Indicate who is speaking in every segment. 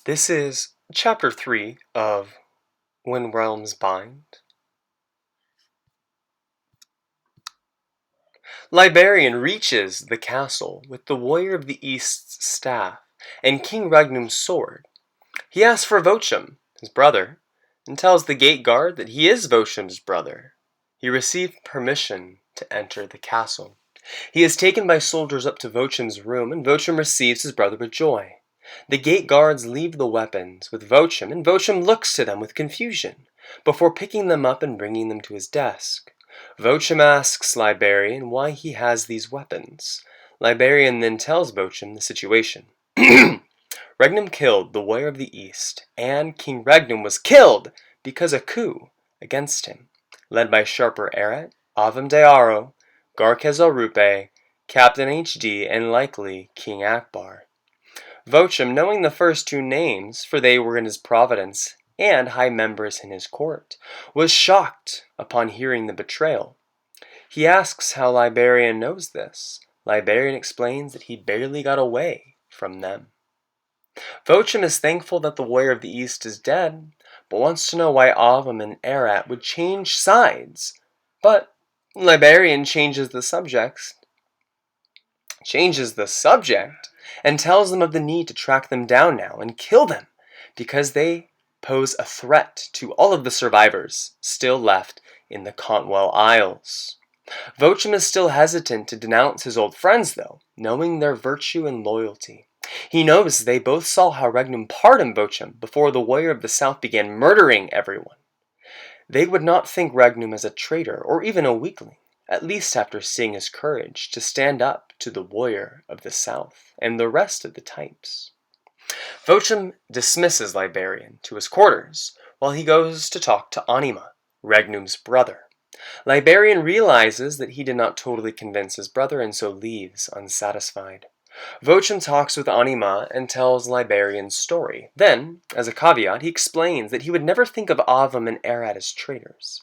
Speaker 1: This is Chapter 3 of When Realms Bind. Liberian reaches the castle with the Warrior of the East's staff and King Regnum's sword. He asks for Vochum, his brother, and tells the gate guard that he is Vochum's brother. He received permission to enter the castle. He is taken by soldiers up to Vochum's room, and Vochum receives his brother with joy. The gate guards leave the weapons with Vochum, and Vochum looks to them with confusion, before picking them up and bringing them to his desk. Vochum asks Liberian why he has these weapons. Liberian then tells Vochum the situation. Regnum killed the Warrior of the East, and King Regnum was killed because a coup against him, led by Sharper Eret, Avum Dearo, Garkez Rupe, Captain HD, and likely King Akbar. Vochum, knowing the first two names, for they were in his providence and high members in his court, was shocked upon hearing the betrayal. He asks how Liberian knows this. Liberian explains that he barely got away from them. Vochum is thankful that the Warrior of the East is dead, but wants to know why Avum and Erat would change sides. But Liberian changes the subject and tells them of the need to track them down now and kill them, because they pose a threat to all of the survivors still left in the Cantwell Isles. Vochum is still hesitant to denounce his old friends, though, knowing their virtue and loyalty. He knows they both saw how Regnum pardoned Vochum before the Warrior of the South began murdering everyone. They would not think Regnum as a traitor or even a weakling, at least after seeing his courage to stand up to the Warrior of the South and the rest of the types. Vochum dismisses Liberian to his quarters while he goes to talk to Anima, Regnum's brother. Liberian realizes that he did not totally convince his brother and so leaves unsatisfied. Vochum talks with Anima and tells Liberian's story. Then, as a caveat, he explains that he would never think of Avum and Erat as traitors.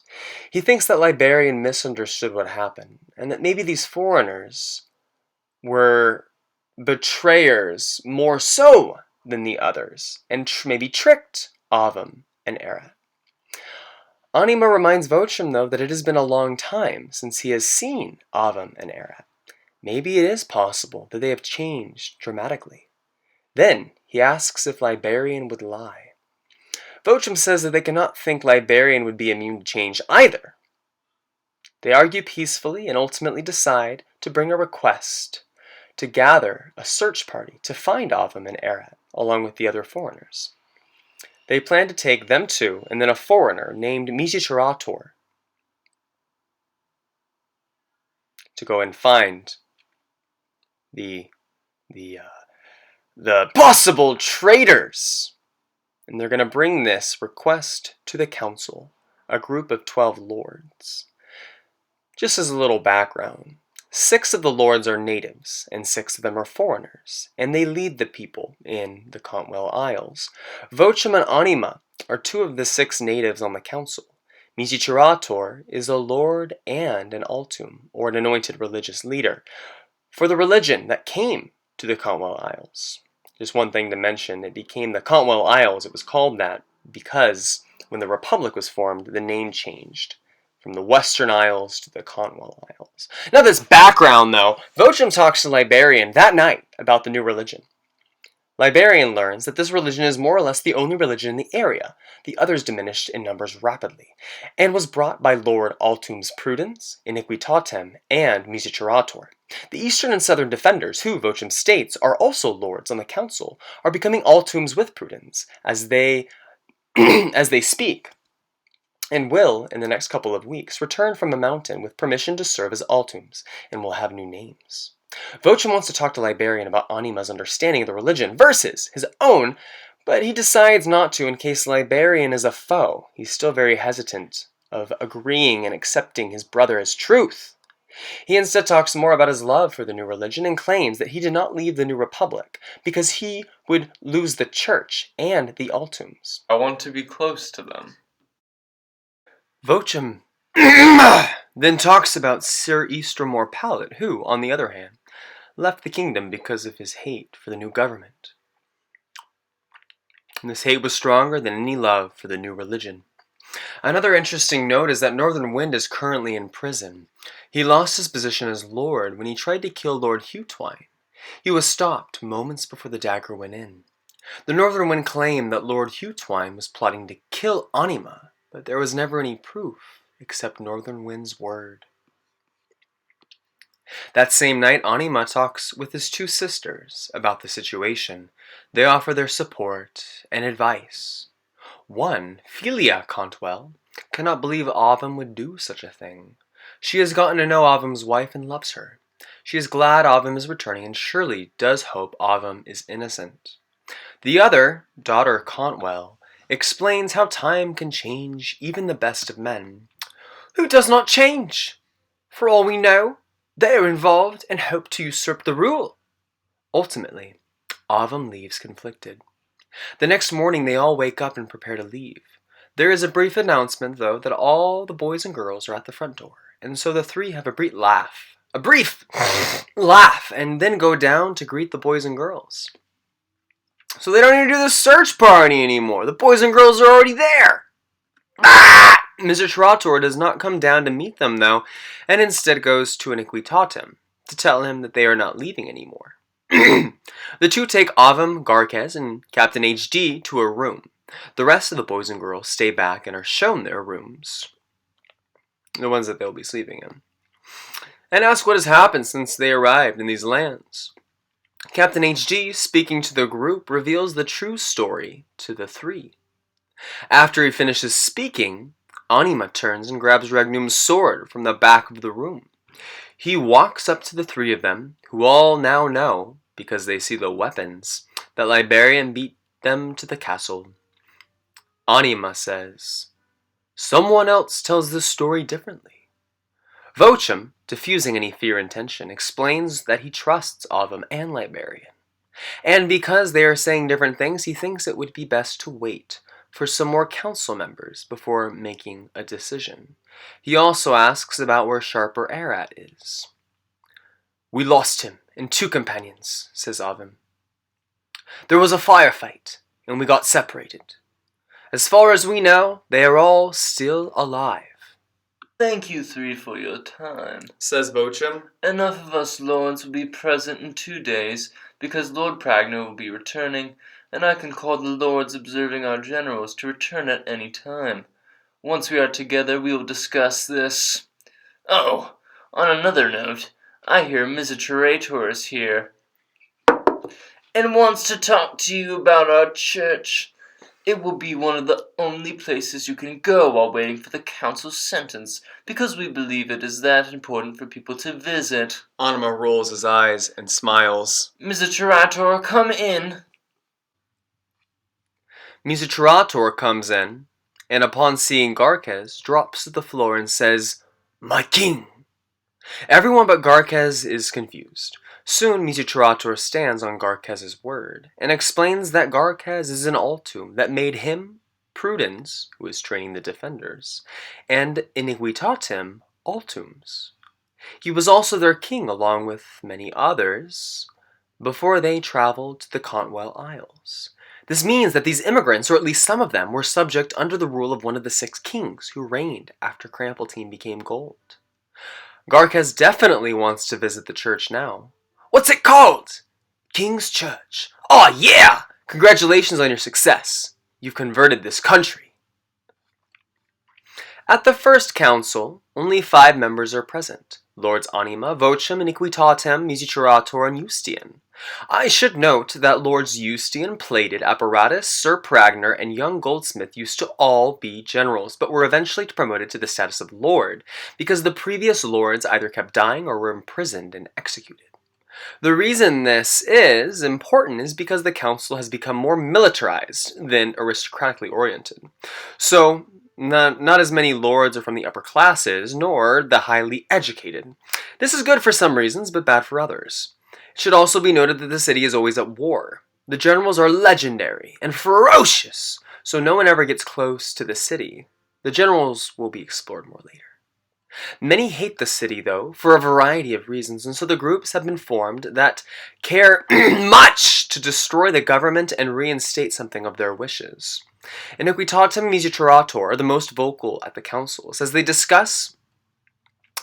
Speaker 1: He thinks that Liberian misunderstood what happened, and that maybe these foreigners were betrayers more so than the others, and maybe tricked Avum and Erat. Anima reminds Vochum, though, that it has been a long time since he has seen Avum and Erat. Maybe it is possible that they have changed dramatically. Then he asks if Liberian would lie. Vochum says that they cannot think Liberian would be immune to change either. They argue peacefully and ultimately decide to bring a request to gather a search party to find Avum and Erat, along with the other foreigners. They plan to take them two and then a foreigner named Mijichirator to go and find the possible traitors. And they're going to bring this request to the council, a group of 12 lords. Just as a little background, 6 of the lords are natives, and 6 of them are foreigners, and they lead the people in the Cantwell Isles. Vochum and Anima are 2 of the 6 natives on the council. Mijichirator is a lord and an altum, or an anointed religious leader, for the religion that came to the Cantwell Isles. Just one thing to mention, it became the Cantwell Isles. It was called that because when the Republic was formed, the name changed from the Western Isles to the Cantwell Isles. Now this background, though, Vochum talks to Liberian that night about the new religion. Liberian learns that this religion is more or less the only religion in the area, the others diminished in numbers rapidly, and was brought by Lord Altum's Prudence, Iniquitatem, and Mijichirator. The eastern and southern defenders, who, Vochum states, are also lords on the council, are becoming Altums with Prudence, as they speak, and will, in the next couple of weeks, return from a mountain with permission to serve as Altums, and will have new names. Vochum wants to talk to Liberian about Anima's understanding of the religion versus his own, but he decides not to in case Liberian is a foe. He's still very hesitant of agreeing and accepting his brother as truth. He instead talks more about his love for the new religion and claims that he did not leave the new republic because he would lose the church and the Altums.
Speaker 2: I want to be close to them.
Speaker 1: Vochum then talks about Sir Eastermore Pallet, who, on the other hand, left the kingdom because of his hate for the new government. This hate was stronger than any love for the new religion. Another interesting note is that Northern Wind is currently in prison. He lost his position as Lord when he tried to kill Lord Hewtwine. He was stopped moments before the dagger went in. The Northern Wind claimed that Lord Hewtwine was plotting to kill Anima, but there was never any proof except Northern Wind's word. That same night, Anima talks with his two sisters about the situation. They offer their support and advice. One, Philia Cantwell, cannot believe Avum would do such a thing. She has gotten to know Avum's wife and loves her. She is glad Avum is returning and surely does hope Avum is innocent. The other, daughter Cantwell, explains how time can change even the best of men. Who does not change? For all we know, they are involved and hope to usurp the rule. Ultimately, Avum leaves conflicted. The next morning they all wake up and prepare to leave. There is a brief announcement, though, that all the boys and girls are at the front door, and so the three have a brief laugh, and then go down to greet the boys and girls. So they don't need to do the search party anymore. The boys and girls are already there. Mr. Tarator does not come down to meet them, though, and instead goes to Iniquitatem to tell him that they are not leaving anymore. The two take Avum, Garkes, and Captain HD to a room. The rest of the boys and girls stay back and are shown their rooms, the ones that they'll be sleeping in, and ask what has happened since they arrived in these lands. Captain HD, speaking to the group, reveals the true story to the three. After he finishes speaking, Anima turns and grabs Regnum's sword from the back of the room. He walks up to the three of them, who all now know, because they see the weapons, that Liberian beat them to the castle. Anima says, "Someone else tells this story differently." Vochum, diffusing any fear and tension, explains that he trusts Avum and Liberian. And because they are saying different things, he thinks it would be best to wait for some more council members before making a decision. He also asks about where Sharper Arat is. "We lost him and 2 companions," says Avum. "There was a firefight, and we got separated. As far as we know, they are all still alive."
Speaker 2: Thank you three for your time,
Speaker 1: says Vochum.
Speaker 2: Enough of us lords will be present in 2 days, because Lord Pragner will be returning, and I can call the lords observing our generals to return at any time. Once we are together, we will discuss this. Oh, on another note, I hear Misiturator is here, and wants to talk to you about our church. It will be one of the only places you can go while waiting for the council's sentence, because we believe it is that important for people to visit.
Speaker 1: Anima rolls his eyes and smiles.
Speaker 2: Misiturator, come in.
Speaker 1: Misiturator comes in, and upon seeing Garkes, drops to the floor and says, "My king!" Everyone but Garkes is confused. Soon Misiturator stands on Garkes' word, and explains that Garkes is an Altum that made him, Prudence, who is training the defenders, and Iniquitatem, Altums. He was also their king along with many others, before they traveled to the Cantwell Isles. This means that these immigrants, or at least some of them, were subject under the rule of one of the 6 kings who reigned after Crampletine became gold. Garkes definitely wants to visit the church now. "What's it called?" "King's Church." "Oh yeah! Congratulations on your success. You've converted this country." At the first council, only 5 members are present. Lords Anima, Vochum, Iniquitatem, Misiturator, and Eustian. I should note that Lords Eustian, Plated, Apparatus, Sir Pragner, and young Goldsmith used to all be generals, but were eventually promoted to the status of Lord, because the previous lords either kept dying or were imprisoned and executed. The reason this is important is because the council has become more militarized than aristocratically oriented. So, not as many lords are from the upper classes, nor the highly educated. This is good for some reasons, but bad for others. It should also be noted that the city is always at war. The generals are legendary and ferocious, so no one ever gets close to the city. The generals will be explored more later. Many hate the city, though, for a variety of reasons, and so the groups have been formed that care much to destroy the government and reinstate something of their wishes. Iniquitatem Misiturator are the most vocal at the councils, as they discuss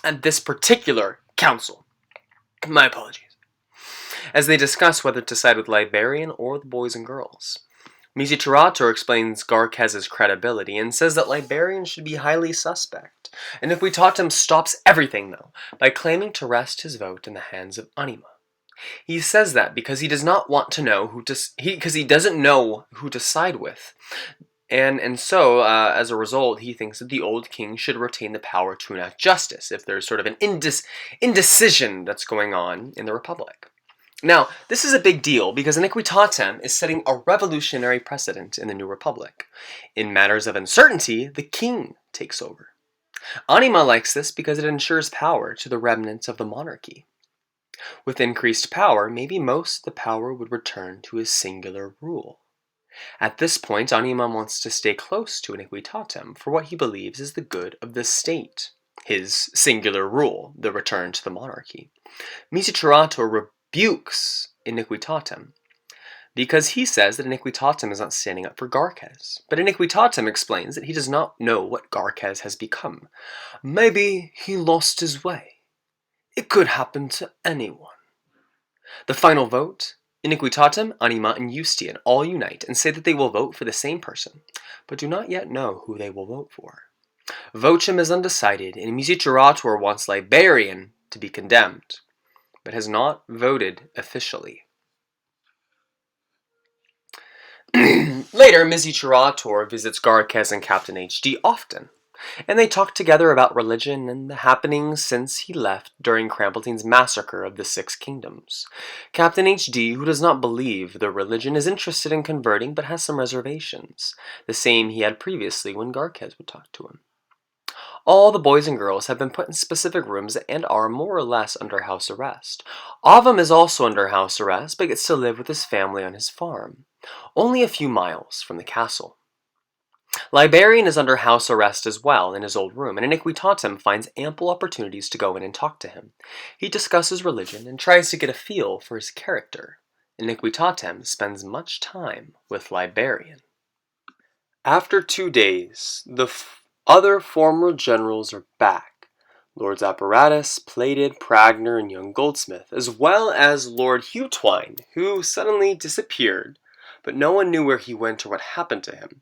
Speaker 1: at this particular council. My apologies. As they discuss whether to side with Liberian or the boys and girls. Misiturator explains Garkez's credibility and says that Liberian should be highly suspect. Iniquitatem stops everything, though, by claiming to rest his vote in the hands of Anima. He says that because he does not want to know because he doesn't know who to side with. And so, as a result, he thinks that the old king should retain the power to enact justice if there's sort of an indecision that's going on in the Republic. Now, this is a big deal because Iniquitatem is setting a revolutionary precedent in the New Republic. In matters of uncertainty, the king takes over. Anima likes this because it ensures power to the remnants of the monarchy. With increased power, maybe most of the power would return to his singular rule. At this point, Anima wants to stay close to Iniquitatem for what he believes is the good of the state, his singular rule, the return to the monarchy. Misiturator rebukes Iniquitatem because he says that Iniquitatem is not standing up for Garkez. But Iniquitatem explains that he does not know what Garkez has become. Maybe he lost his way. It could happen to anyone. The final vote, Iniquitatem, Anima, and Eustian all unite and say that they will vote for the same person, but do not yet know who they will vote for. Vocem is undecided, and Misiturator wants Liberian to be condemned, but has not voted officially. Later, Misiturator visits Garkez and Captain HD often, and they talk together about religion and the happenings since he left during Crampletine's massacre of the Six Kingdoms. Captain HD, who does not believe the religion, is interested in converting but has some reservations, the same he had previously when Garkez would talk to him. All the boys and girls have been put in specific rooms and are more or less under house arrest. Avum is also under house arrest, but gets to live with his family on his farm, only a few miles from the castle. Liberian is under house arrest as well in his old room, and Iniquitatem finds ample opportunities to go in and talk to him. He discusses religion and tries to get a feel for his character. Iniquitatem spends much time with Liberian. After 2 days, the other former generals are back. Lords Apparatus, Plated, Pragner, and young Goldsmith, as well as Lord Hewtwine, who suddenly disappeared, but no one knew where he went or what happened to him.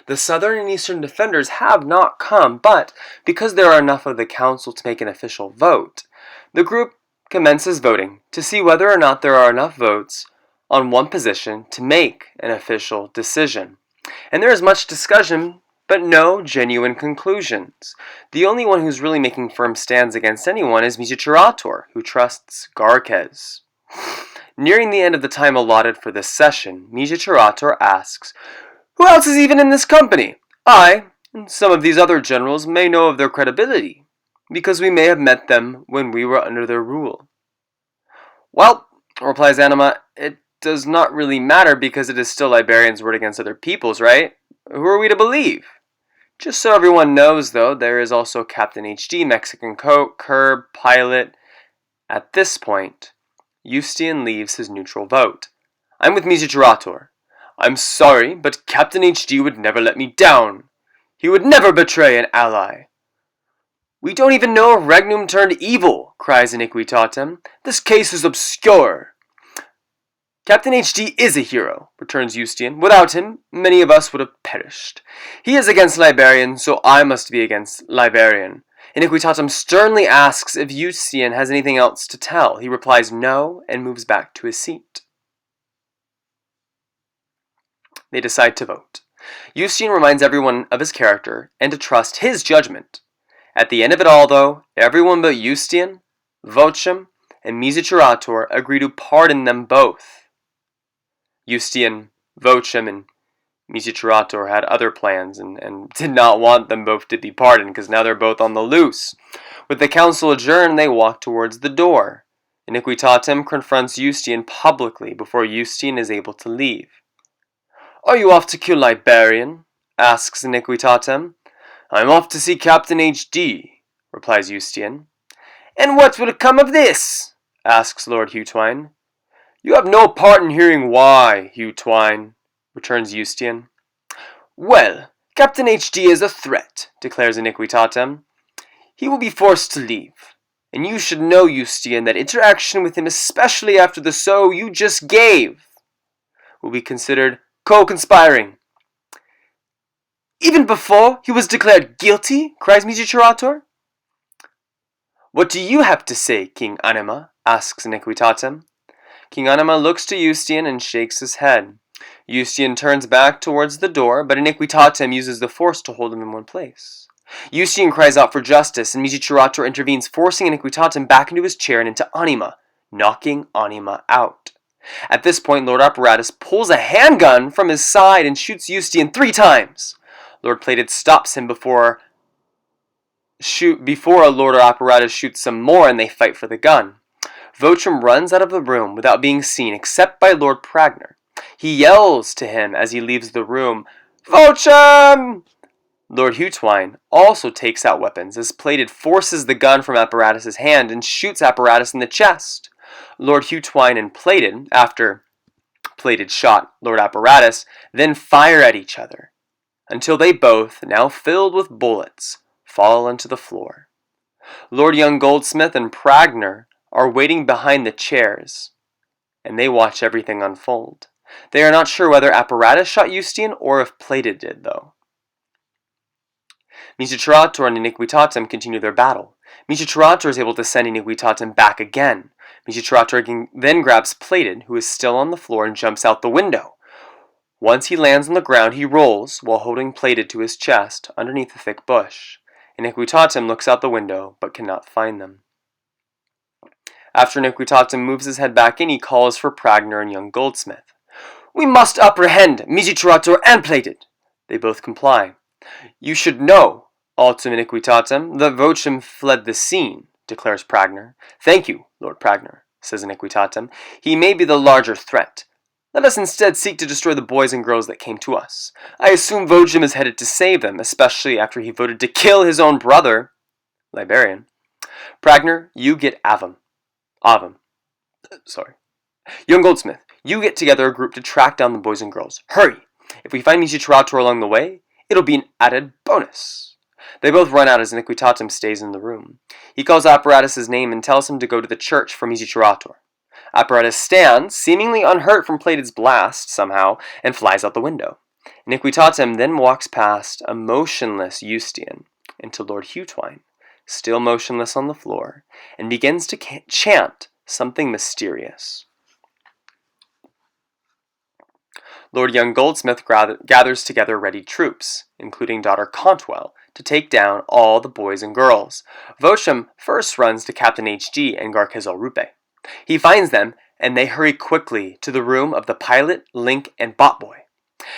Speaker 1: The southern and eastern defenders have not come, but because there are enough of the council to make an official vote, the group commences voting to see whether or not there are enough votes on one position to make an official decision. And there is much discussion, but no genuine conclusions. The only one who's really making firm stands against anyone is Misiturator, who trusts Garkez. Nearing the end of the time allotted for this session, Misiturator asks, "Who else is even in this company? I, and some of these other generals, may know of their credibility, because we may have met them when we were under their rule." "Well," replies Anima, "it does not really matter because it is still Liberian's word against other people's, right? Who are we to believe?" Just so everyone knows, though, there is also Captain HD, Mexican Coat, Curb, Pilot. At this point, Eustian leaves his neutral vote. "I'm with Misiturator. I'm sorry, but Captain HD would never let me down. He would never betray an ally." "We don't even know if Regnum turned evil," cries Iniquitatem. "This case is obscure." "Captain HD is a hero," returns Eustian. "Without him, many of us would have perished. He is against Liberian, so I must be against Liberian." Iniquitatem sternly asks if Eustian has anything else to tell. He replies no, and moves back to his seat. They decide to vote. Eustian reminds everyone of his character, and to trust his judgment. At the end of it all, though, everyone but Eustian, Vocem, and Misiturator agree to pardon them both. Eustian, Vocem, and Misiturator had other plans and did not want them both to be pardoned, because now they're both on the loose. With the council adjourned, they walk towards the door. Iniquitatem confronts Eustian publicly before Eustian is able to leave. "Are you off to kill Liberian?" asks Iniquitatem. "I'm off to see Captain HD, replies Eustian. "And what will come of this?" asks Lord Hewtwine. You have no part in hearing why, Hugh Twine, returns Eustian. Well, Captain HD is a threat, declares Iniquitatem. He will be forced to leave. And you should know, Eustian, that interaction with him, especially after the so you just gave, will be considered co-conspiring. Even before he was declared guilty, cries Misicerator. What do you have to say, King Anima? Asks Iniquitatem. King Anima looks to Eustian and shakes his head. Eustian turns back towards the door, but Iniquitatem uses the force to hold him in one place. Eustian cries out for justice, and Misicerator intervenes, forcing Iniquitatem back into his chair and into Anima, knocking Anima out. At this point, Lord Apparatus pulls a handgun from his side and shoots Eustian 3 times. Lord Plated stops him before Lord Apparatus shoots some more, and they fight for the gun. Vocham runs out of the room without being seen except by Lord Pragner. He yells to him as he leaves the room, Vocham! Lord Hewtwine also takes out weapons as Plated forces the gun from Apparatus' hand and shoots Apparatus in the chest. Lord Hewtwine and Plated, after Plated shot Lord Apparatus, then fire at each other, until they both, now filled with bullets, fall onto the floor. Lord Young Goldsmith and Pragner are waiting behind the chairs, and they watch everything unfold. They are not sure whether Apparatus shot Eustian or if Plated did, though. Misicerator and Iniquitatem continue their battle. Misicerator is able to send Iniquitatem back again. Misicerator then grabs Plated, who is still on the floor, and jumps out the window. Once he lands on the ground, he rolls, while holding Plated to his chest, underneath a thick bush. Iniquitatem looks out the window, but cannot find them. After Iniquitatem moves his head back in, he calls for Pragner and Young Goldsmith. We must apprehend Misicerator and Plated. They both comply. You should know, Altum Iniquitatem, that Vocham fled the scene, declares Pragner. Thank you, Lord Pragner, says Iniquitatem. He may be the larger threat. Let us instead seek to destroy the boys and girls that came to us. I assume Vocham is headed to save them, especially after he voted to kill his own brother, Liberian. Pragner, you get Avum. Young Goldsmith, you get together a group to track down the boys and girls. Hurry! If we find Misicerator along the way, it'll be an added bonus. They both run out as Iniquitatem stays in the room. He calls Apparatus' name and tells him to go to the church for Misicerator. Apparatus stands, seemingly unhurt from Plated's blast, somehow, and flies out the window. Iniquitatem then walks past a motionless Eustian into Lord Hewtwine, still motionless on the floor, and begins to chant something mysterious. Lord Young Goldsmith gathers together ready troops, including daughter Cantwell, to take down all the boys and girls. Vocham first runs to Captain H.G. and Garquezel Rupe. He finds them, and they hurry quickly to the room of the pilot, Link, and Botboy.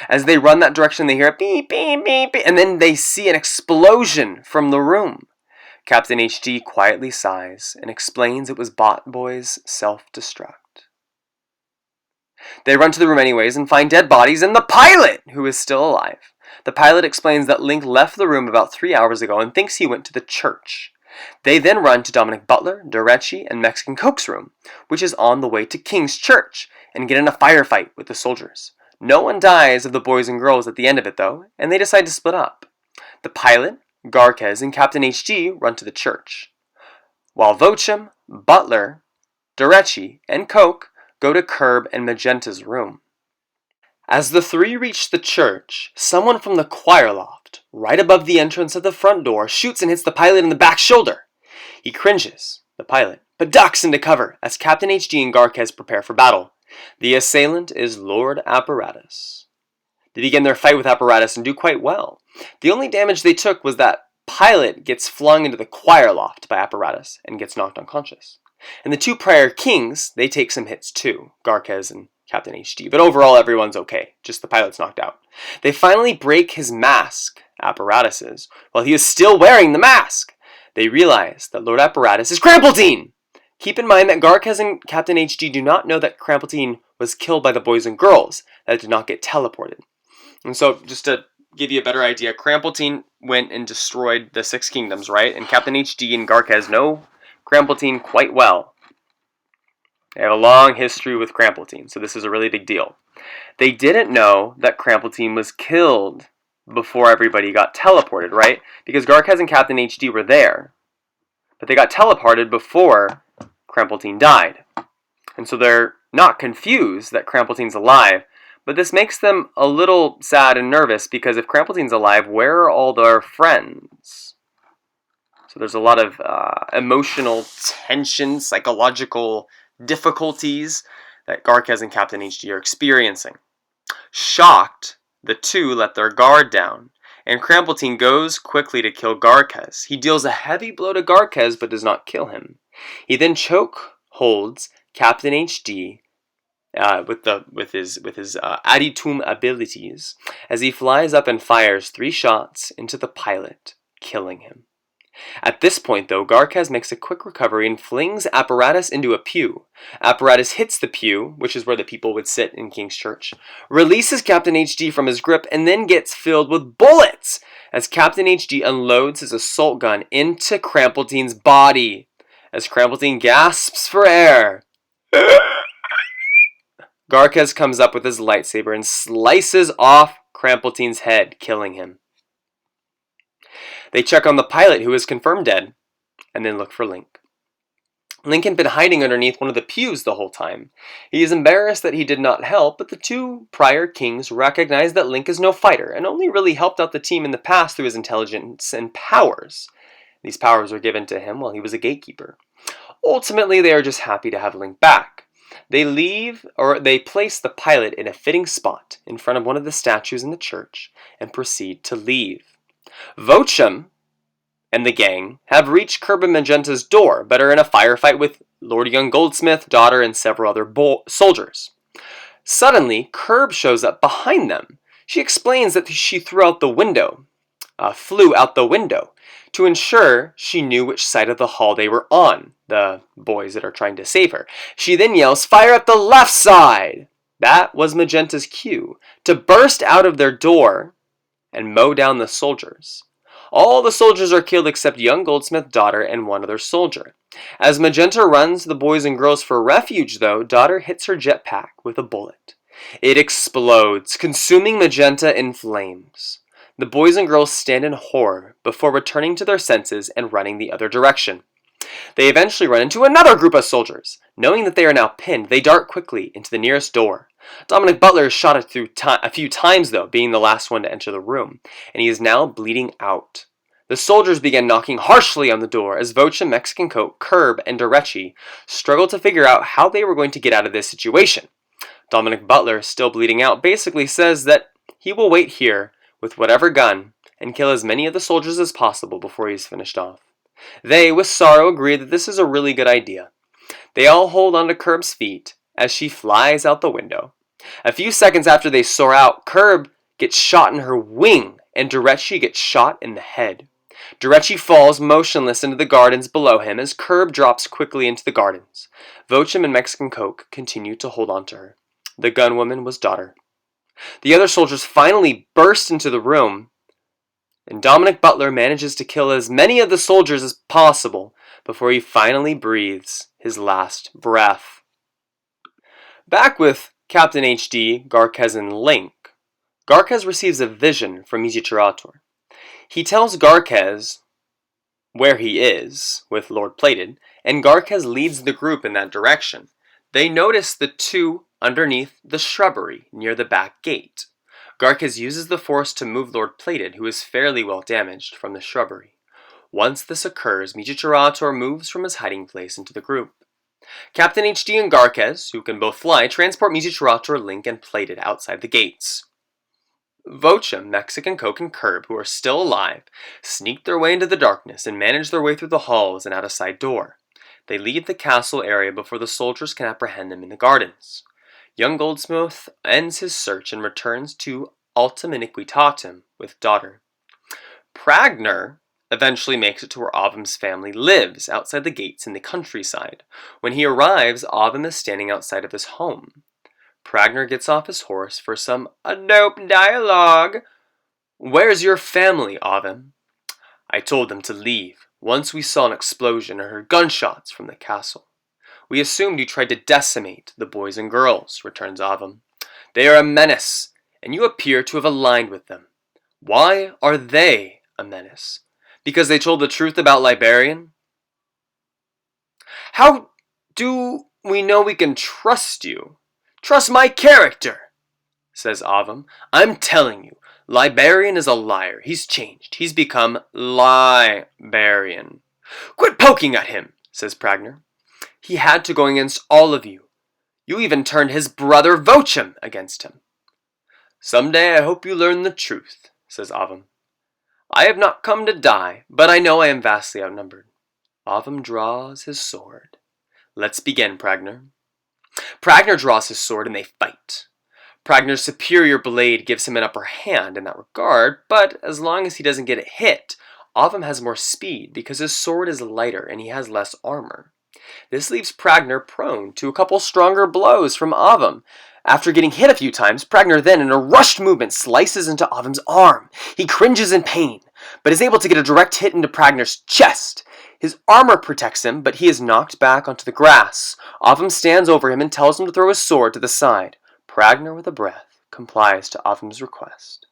Speaker 1: As they run that direction, they hear a beep, beep, beep, beep, and then they see an explosion from the room. Captain H.D. quietly sighs and explains it was Botboy's self-destruct. They run to the room anyways and find dead bodies and the pilot, who is still alive. The pilot explains that Link left the room about 3 hours ago and thinks he went to the church. They then run to Dominic Butler, Dorechi, and Mexican Coke's room, which is on the way to King's Church, and get in a firefight with the soldiers. No one dies of the boys and girls at the end of it, though, and they decide to split up. The pilot, Garquez, and Captain H.G. run to the church, while Vocham, Butler, Dorechi, and Coke go to Curb and Magenta's room. As the three reach the church, someone from the choir loft, right above the entrance of the front door, shoots and hits the pilot in the back shoulder. He cringes, the pilot, but ducks into cover as Captain H.G. and Garquez prepare for battle. The assailant is Lord Apparatus. They begin their fight with Apparatus and do quite well. The only damage they took was that pilot gets flung into the choir loft by Apparatus and gets knocked unconscious. And the two prior kings, they take some hits too, Garquez and Captain HD, but overall everyone's okay, just the pilot's knocked out. They finally break his mask, Apparatus's, while he is still wearing the mask. They realize that Lord Apparatus is Crampletine! Keep in mind that Garquez and Captain HD do not know that Crampletine was killed by the boys and girls that did not get teleported. And so, just to give you a better idea, Crampletine went and destroyed the Six Kingdoms, right? And Captain HD and Garquez know Crampletine quite well. They have a long history with Crampletine, so this is a really big deal. They didn't know that Crampletine was killed before everybody got teleported, right? Because Garkez and Captain HD were there, but they got teleported before Crampletine died. And so they're not confused that Crampletine's alive, but this makes them a little sad and nervous because if Crampletine's alive, where are all their friends? So there's a lot of emotional tension, psychological difficulties that Garkez and Captain HD are experiencing. Shocked, the two let their guard down, and Crampletine goes quickly to kill Garkez. He deals a heavy blow to Garkez but does not kill him. He then choke holds Captain HD with his aditum abilities as he flies up and fires 3 shots into the pilot, killing him. At this point, though, Garkez makes a quick recovery and flings Apparatus into a pew. Apparatus hits the pew, which is where the people would sit in King's Church, releases Captain HD from his grip, and then gets filled with bullets as Captain HD unloads his assault gun into Crampletine's body. As Crampletine gasps for air, Garkez comes up with his lightsaber and slices off Crampletine's head, killing him. They check on the pilot, who is confirmed dead, and then look for Link. Link had been hiding underneath one of the pews the whole time. He is embarrassed that he did not help, but the 2 prior kings recognize that Link is no fighter, and only really helped out the team in the past through his intelligence and powers. These powers were given to him while he was a gatekeeper. Ultimately, they are just happy to have Link back. They place the pilot in a fitting spot in front of one of the statues in the church and proceed to leave. Vocham and the gang have reached Curb and Magenta's door, but are in a firefight with Lord Young Goldsmith, Daughter, and several other soldiers. Suddenly, Curb shows up behind them. She explains that she flew out the window to ensure she knew which side of the hall they were on, the boys that are trying to save her. She then yells, "Fire at the left side!" That was Magenta's cue to burst out of their door and mow down the soldiers. All the soldiers are killed except Young Goldsmith, Daughter, and one other soldier. As Magenta runs the boys and girls for refuge, though, Daughter hits her jetpack with a bullet. It explodes, consuming Magenta in flames. The boys and girls stand in horror before returning to their senses and running the other direction. They eventually run into another group of soldiers. Knowing that they are now pinned, they dart quickly into the nearest door. Dominic Butler is shot a few times, though, being the last one to enter the room, and he is now bleeding out. The soldiers begin knocking harshly on the door as Vocha, Mexican Coat, Curb, and Derechi struggle to figure out how they were going to get out of this situation. Dominic Butler, still bleeding out, basically says that he will wait here with whatever gun and kill as many of the soldiers as possible before he is finished off. They, with sorrow, agree that this is a really good idea. They all hold onto Curb's feet as she flies out the window. A few seconds after they soar out, Curb gets shot in her wing, and Derechi gets shot in the head. Derechi falls motionless into the gardens below him as Curb drops quickly into the gardens. Vocham and Mexican Coke continue to hold on to her. The gunwoman was Daughter. The other soldiers finally burst into the room, and Dominic Butler manages to kill as many of the soldiers as possible before he finally breathes his last breath. Back with Captain HD, Garkez, and Link, Garkez receives a vision from Mijichirator. He tells Garkez where he is with Lord Plated, and Garkez leads the group in that direction. They notice the 2 underneath the shrubbery near the back gate. Garkez uses the Force to move Lord Plated, who is fairly well damaged, from the shrubbery. Once this occurs, Mijichirator moves from his hiding place into the group. Captain HD and Garkez, who can both fly, transport Mijichirator, Link, and Plated outside the gates. Vocha, Mexican Coke, and Curb, who are still alive, sneak their way into the darkness and manage their way through the halls and out a side door. They leave the castle area before the soldiers can apprehend them in the gardens. Young Goldsmith ends his search and returns to Altum Iniquitatum with Daughter. Pragner eventually makes it to where Avum's family lives, outside the gates in the countryside. When he arrives, Avum is standing outside of his home. Pragner gets off his horse for some dope dialogue. "Where's your family, Avum?" "I told them to leave once we saw an explosion and heard gunshots from the castle. We assumed you tried to decimate the boys and girls, returns Avum. They are a menace, and you appear to have aligned with them. Why are they a menace? Because they told the truth about Liberian? How do we know we can trust you? Trust my character, says Avum. I'm telling you, Liberian is a liar. He's changed. He's become Liberian. Quit poking at him, says Pragner. He had to go against all of you. You even turned his brother Vochem against him. Someday I hope you learn the truth, says Avum. I have not come to die, but I know I am vastly outnumbered. Avum draws his sword. Let's begin, Pragner. Pragner draws his sword and they fight. Pragner's superior blade gives him an upper hand in that regard, but as long as he doesn't get it hit, Avum has more speed because his sword is lighter and he has less armor. This leaves Pragner prone to a couple stronger blows from Avum. After getting hit a few times, Pragner then, in a rushed movement, slices into Avum's arm. He cringes in pain, but is able to get a direct hit into Pragner's chest. His armor protects him, but he is knocked back onto the grass. Avum stands over him and tells him to throw his sword to the side. Pragner, with a breath, complies to Avum's request.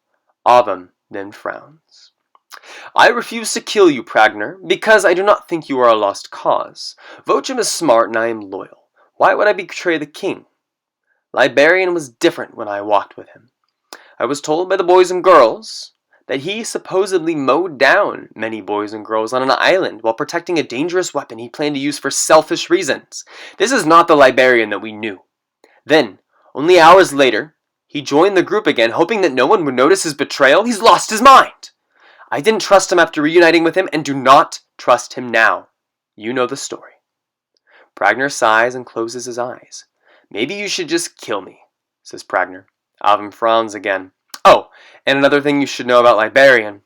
Speaker 1: Avum then frowns. I refuse to kill you, Pragner, because I do not think you are a lost cause. Vochem is smart and I am loyal. Why would I betray the king? Liberian was different when I walked with him. I was told by the boys and girls that he supposedly mowed down many boys and girls on an island while protecting a dangerous weapon he planned to use for selfish reasons. This is not the Liberian that we knew. Then, only hours later, he joined the group again, hoping that no one would notice his betrayal. He's lost his mind. I didn't trust him after reuniting with him and do not trust him now. You know the story. Pragner sighs and closes his eyes. Maybe you should just kill me, says Pragner. Avum frowns again. Oh, and another thing you should know about Liberian.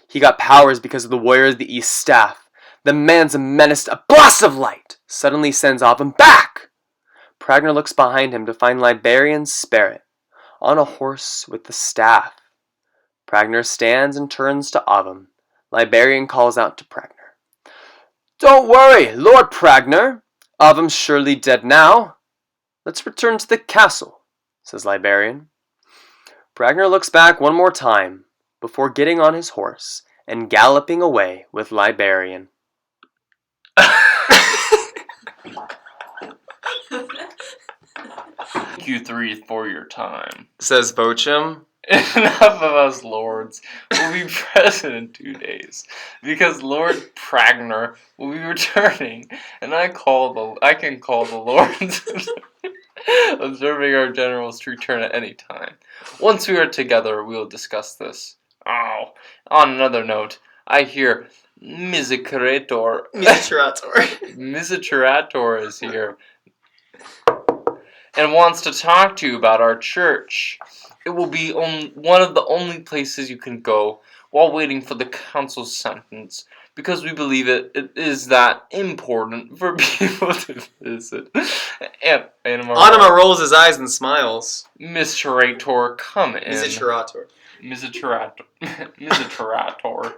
Speaker 1: He got powers because of the Warrior of the East staff. The man's a menace. A blast of light suddenly sends Avum back. Pragner looks behind him to find Liberian's spirit on a horse with the staff. Pragner stands and turns to Avum. Liberian calls out to Pragner. Don't worry, Lord Pragner. Avum's surely dead now. Let's return to the castle, says Liberian. Pragner looks back one more time before getting on his horse and galloping away with Liberian.
Speaker 2: Thank you three for your time,
Speaker 1: says Vochem.
Speaker 2: Enough of us lords will be present in 2 days, because Lord Pragner will be returning, and I can call the lords observing our generals to return at any time. Once we are together, we will discuss this. Oh, on another note, I hear Misicerator is here and wants to talk to you about our church. It will be one of the only places you can go while waiting for the council's sentence, because we believe it is that important for people to visit. And
Speaker 1: Anima rolls his eyes and smiles.
Speaker 2: Miserator, come in.
Speaker 1: Misiturator.
Speaker 2: Misiturator.